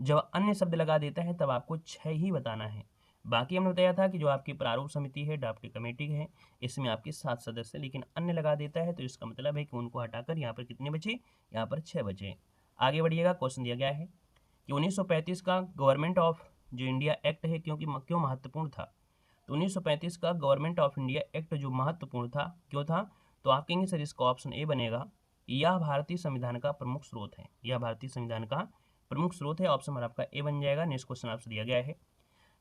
जब अन्य शब्द लगा देता है तब आपको 6 ही बताना है। बाकी हमने बताया था कि जो आपकी प्रारूप समिति है, ड्राफ्ट कमेटी है, इसमें आपके 7 सदस्य, लेकिन अन्य लगा देता है तो इसका मतलब है कि उनको हटाकर यहाँ पर कितने बचे, यहाँ पर 6 बचे। आगे बढ़िएगा। क्वेश्चन दिया गया है कि 1935 का गवर्नमेंट ऑफ जो इंडिया एक्ट है क्यों महत्वपूर्ण था। तो 1935 का गवर्नमेंट ऑफ इंडिया एक्ट जो महत्वपूर्ण था, क्यों था, तो आप कहेंगे सर इसका ऑप्शन ए बनेगा, यह भारतीय संविधान का प्रमुख स्रोत है। यह भारतीय संविधान का प्रमुख स्रोत है। ऑप्शन नंबर आपका ए बन जाएगा। नेक्स्ट क्वेश्चन आपसे दिया गया है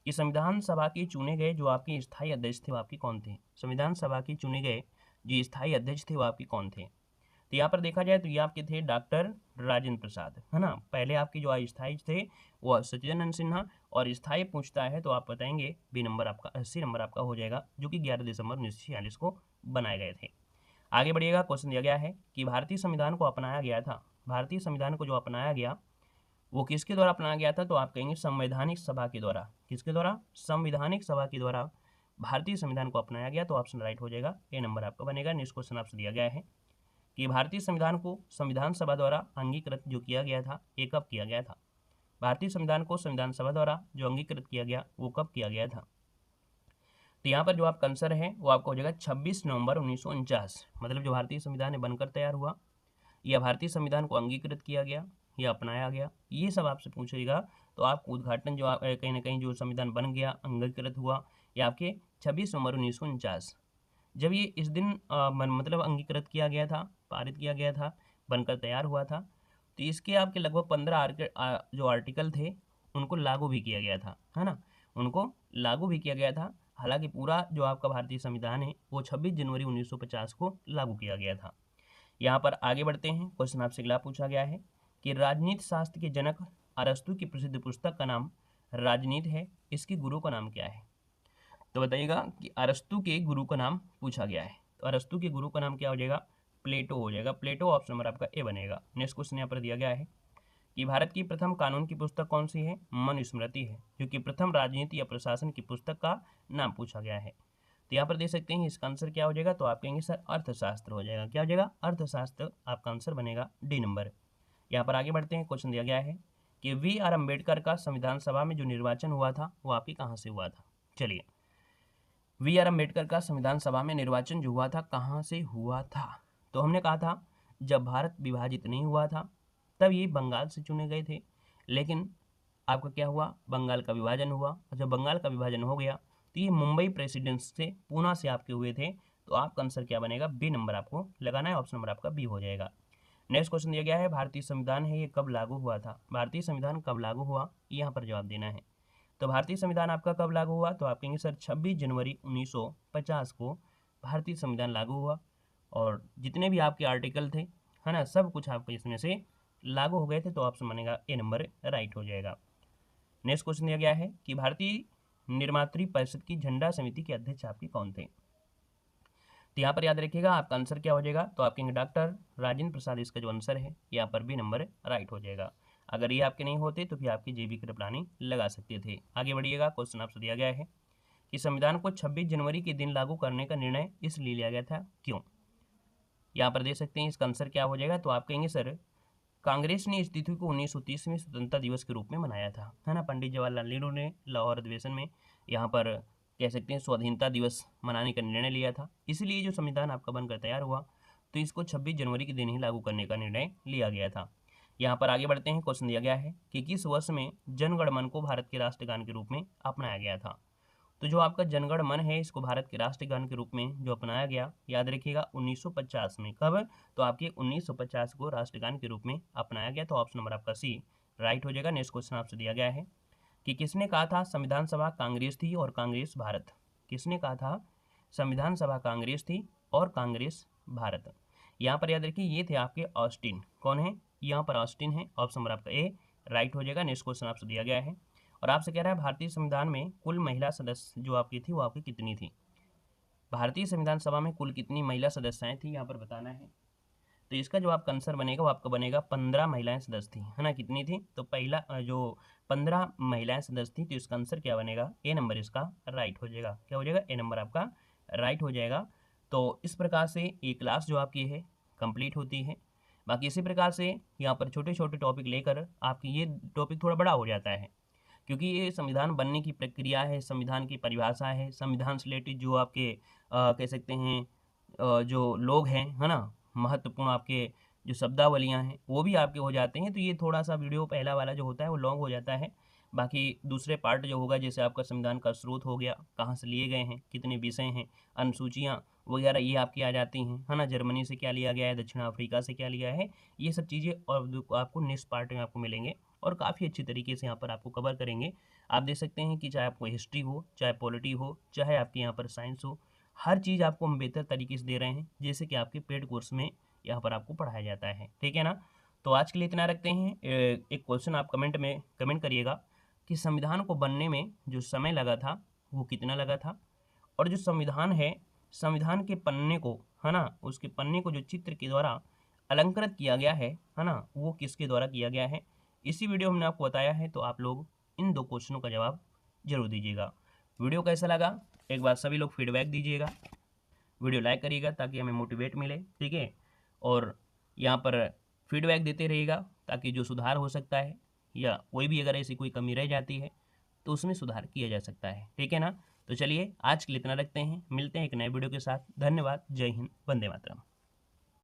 कि संविधान सभा के चुने गए जो आपके स्थायी अध्यक्ष थे वो आपके कौन थे। संविधान सभा के चुने गए जो स्थायी अध्यक्ष थे वो आपके कौन थे। तो यहाँ पर देखा जाए तो ये आपके थे डॉक्टर राजेंद्र प्रसाद, है ना। पहले आपके जो अस्थायी थे वो सचिदानंद सिन्हा, और स्थायी पूछता है तो आप बताएंगे बी नंबर आपका, सी नंबर आपका हो जाएगा, जो कि 11 दिसंबर 1946 को बनाए गए थे। आगे बढ़िएगा। क्वेश्चन दिया गया है कि भारतीय संविधान को अपनाया गया था, भारतीय संविधान को जो अपनाया गया वो किसके द्वारा अपनाया गया था, तो आप कहेंगे संवैधानिक सभा के द्वारा। किसके द्वारा, संवैधानिक सभा के द्वारा भारतीय संविधान को अपनाया गया। तो ऑप्शन राइट हो जाएगा, ए नंबर आपका बनेगा। नेक्स्ट क्वेश्चन आपसे दिया गया है कि भारतीय संविधान को संविधान सभा द्वारा अंगीकृत जो किया गया था ये कब किया गया था। भारतीय संविधान को संविधान सभा द्वारा जो अंगीकृत किया गया वो कब किया गया था। तो यहाँ पर जो आपका आंसर है वो आपका हो जाएगा 26 नवंबर 1949। मतलब जो भारतीय संविधान बनकर तैयार हुआ या भारतीय संविधान को अंगीकृत किया गया या अपनाया गया, ये सब आपसे पूछेगा। तो आपको उद्घाटन जो कहीं ना कहीं जो संविधान बन गया, अंगीकृत हुआ, ये आपके 26 नवंबर 1949 जब ये इस दिन मतलब अंगीकृत किया गया था, पारित किया गया था, बनकर तैयार हुआ था। तो इसके आपके लगभग 15 जो आर्टिकल थे उनको लागू भी किया गया था, है ना, उनको लागू भी किया गया था। हालांकि पूरा जो आपका भारतीय संविधान है वो 26 जनवरी 1950 को लागू किया गया था। यहाँ पर आगे बढ़ते हैं। क्वेश्चन आपसे अगला पूछा गया है कि राजनीति शास्त्र के जनक अरस्तु की प्रसिद्ध पुस्तक का नाम राजनीति है, इसके गुरु का नाम क्या है। तो बताइएगा कि अरस्तु के गुरु का नाम पूछा गया है, तो अरस्तु के गुरु का नाम क्या हो जाएगा, प्लेटो हो जाएगा। प्लेटो ऑप्शन नंबर आपका ए बनेगा। नेक्स्ट क्वेश्चन यहाँ पर दिया गया है कि भारत की प्रथम कानून की पुस्तक कौन सी है, मनुस्मृति है, जो कि प्रथम राजनीति या प्रशासन की पुस्तक का नाम पूछा गया है। तो यहाँ पर देख सकते हैं इसका आंसर क्या हो जाएगा, तो आप कहेंगे सर अर्थशास्त्र हो जाएगा। क्या हो जाएगा, अर्थशास्त्र आपका आंसर बनेगा, डी नंबर। यहाँ पर आगे बढ़ते हैं, क्वेश्चन दिया गया है कि वी आर अम्बेडकर का संविधान सभा में जो निर्वाचन हुआ था वो आपके कहाँ से हुआ था। चलिए, वी आर अम्बेडकर का संविधान सभा में निर्वाचन जो हुआ था कहाँ से हुआ था, तो हमने कहा था जब भारत विभाजित नहीं हुआ था तब ये बंगाल से चुने गए थे, लेकिन आपका क्या हुआ, बंगाल का विभाजन हुआ, और जब बंगाल का विभाजन हो गया तो ये मुंबई प्रेसिडेंसी से पूना से आपके हुए थे। तो आपका आंसर क्या बनेगा, बी नंबर आपको लगाना है, ऑप्शन नंबर आपका बी हो जाएगा। नेक्स्ट क्वेश्चन दिया गया है भारतीय संविधान है ये कब लागू हुआ था। भारतीय संविधान कब लागू हुआ, यहाँ पर जवाब देना है। तो भारतीय संविधान आपका कब लागू हुआ, तो आप कहेंगे सर 26 जनवरी 1950 को भारतीय संविधान लागू हुआ, और जितने भी आपके आर्टिकल थे, है ना, सब कुछ आपके इसमें से लागू हो गए थे। तो ऑप्शन बनेगा ए नंबर राइट हो जाएगा। नेक्स्ट क्वेश्चन दिया गया है कि भारतीय निर्मात्री परिषद की झंडा समिति के अध्यक्ष आपके कौन थे। तो यहाँ पर याद रखिएगा आपका आंसर क्या हो जाएगा, तो आप कहेंगे डॉक्टर राजेंद्र प्रसाद इसका जो आंसर है, यहाँ पर भी नंबर राइट हो जाएगा। अगर ये आपके नहीं होते तो फिर आपकी जेबी कृपलानी लगा सकते थे। आगे बढ़िएगा, क्वेश्चन आपसे दिया गया है कि संविधान को 26 जनवरी के दिन लागू करने का निर्णय इसलिए लिया गया था, क्यों। यहाँ पर देख सकते हैं इसका आंसर क्या हो जाएगा, तो आप कहेंगे सर कांग्रेस ने इस तिथि को 1930वें स्वतंत्रता दिवस के रूप में मनाया था, है ना। पंडित जवाहरलाल नेहरू ने लाहौर अधिवेशन में यहाँ पर कह सकते हैं स्वाधीनता दिवस मनाने का निर्णय लिया था, इसलिए जो संविधान आपका बनकर तैयार हुआ तो इसको 26 जनवरी के दिन ही लागू करने का निर्णय लिया गया था। यहाँ पर आगे बढ़ते हैं, क्वेश्चन दिया गया है कि किस वर्ष में जनगण मन को भारत के राष्ट्रगान के रूप में अपनाया गया था। तो जो आपका जनगण मन है इसको भारत के राष्ट्रगान के रूप में जो अपनाया गया, याद रखिएगा 1950 में। कब, तो आपके 1950 को राष्ट्रगान के रूप में अपनाया गया। तो ऑप्शन नंबर आपका सी राइट हो जाएगा। नेक्स्ट क्वेश्चन आपसे दिया गया है कि किसने कहा था संविधान सभा कांग्रेस थी और कांग्रेस भारत। किसने कहा था संविधान सभा कांग्रेस थी और कांग्रेस भारत। यहाँ पर याद रखिए ये थे आपके ऑस्टिन। कौन है, यहाँ पर ऑस्टिन है। ऑप्शन नंबर आपका ए राइट हो जाएगा। नेक्स्ट क्वेश्चन आपसे दिया गया है और आपसे कह रहा है भारतीय संविधान में कुल महिला सदस्य जो आपकी थी वो आपकी कितनी थी। भारतीय संविधान सभा में कुल कितनी महिला सदस्याएं थी यहाँ पर बताना है। तो इसका जो आपका आंसर बनेगा वो आपका बनेगा 15 महिलाएं सदस्य थी, है ना। कितनी थी, तो पहला जो 15 महिलाएं सदस्य थी, तो इसका आंसर क्या बनेगा, ए नंबर इसका राइट हो जाएगा। क्या हो जाएगा, ए नंबर आपका राइट हो जाएगा। तो इस प्रकार से ये क्लास जो आपकी है कंप्लीट होती है। बाकी इसी प्रकार से यहाँ पर छोटे छोटे टॉपिक लेकर आपकी ये टॉपिक थोड़ा बड़ा हो जाता है, क्योंकि ये संविधान बनने की प्रक्रिया है, संविधान की परिभाषा है, संविधान से रिलेटेड जो आपके कह सकते हैं जो लोग हैं, है ना, महत्वपूर्ण आपके जो शब्दावलियाँ हैं वो भी आपके हो जाते हैं। तो ये थोड़ा सा वीडियो पहला वाला जो होता है वो लॉन्ग हो जाता है। बाकी दूसरे पार्ट जो होगा जैसे आपका संविधान का स्रोत हो गया, कहाँ से लिए गए हैं, कितने विषय हैं, अनुसूचियाँ वगैरह ये आपकी आ जाती हैं, है ना। जर्मनी से क्या लिया गया है, दक्षिण अफ्रीका से क्या लिया है, ये सब चीज़ें और आपको नेक्स्ट पार्ट में आपको मिलेंगे और काफ़ी अच्छी तरीके से यहाँ पर आपको कवर करेंगे। आप देख सकते हैं कि चाहे आपको हिस्ट्री हो, चाहे पॉलिटी हो, चाहे आपके यहाँ पर साइंस हो, हर चीज़ आपको हम बेहतर तरीके से दे रहे हैं जैसे कि आपके पेड कोर्स में यहाँ पर आपको पढ़ाया जाता है, ठीक है ना। तो आज के लिए इतना रखते हैं। एक क्वेश्चन आप कमेंट में कमेंट करिएगा कि संविधान को बनने में जो समय लगा था वो कितना लगा था, और जो संविधान है, संविधान के पन्ने को, है ना, उसके पन्ने को जो चित्र के द्वारा अलंकृत किया गया है ना, वो किसके द्वारा किया गया है। इसी वीडियो में हमने आपको बताया है, तो आप लोग इन 2 क्वेश्चनों का जवाब जरूर दीजिएगा। वीडियो कैसा लगा एक बार सभी लोग फीडबैक दीजिएगा, वीडियो लाइक करिएगा ताकि हमें मोटिवेट मिले, ठीक है। और यहाँ पर फीडबैक देते रहिएगा ताकि जो सुधार हो सकता है या कोई भी अगर ऐसी कोई कमी रह जाती है तो उसमें सुधार किया जा सकता है, ठीक है ना। तो चलिए आज के लिए इतना रखते हैं, मिलते हैं एक नए वीडियो के साथ। धन्यवाद, जय हिंद, वंदे मातरम।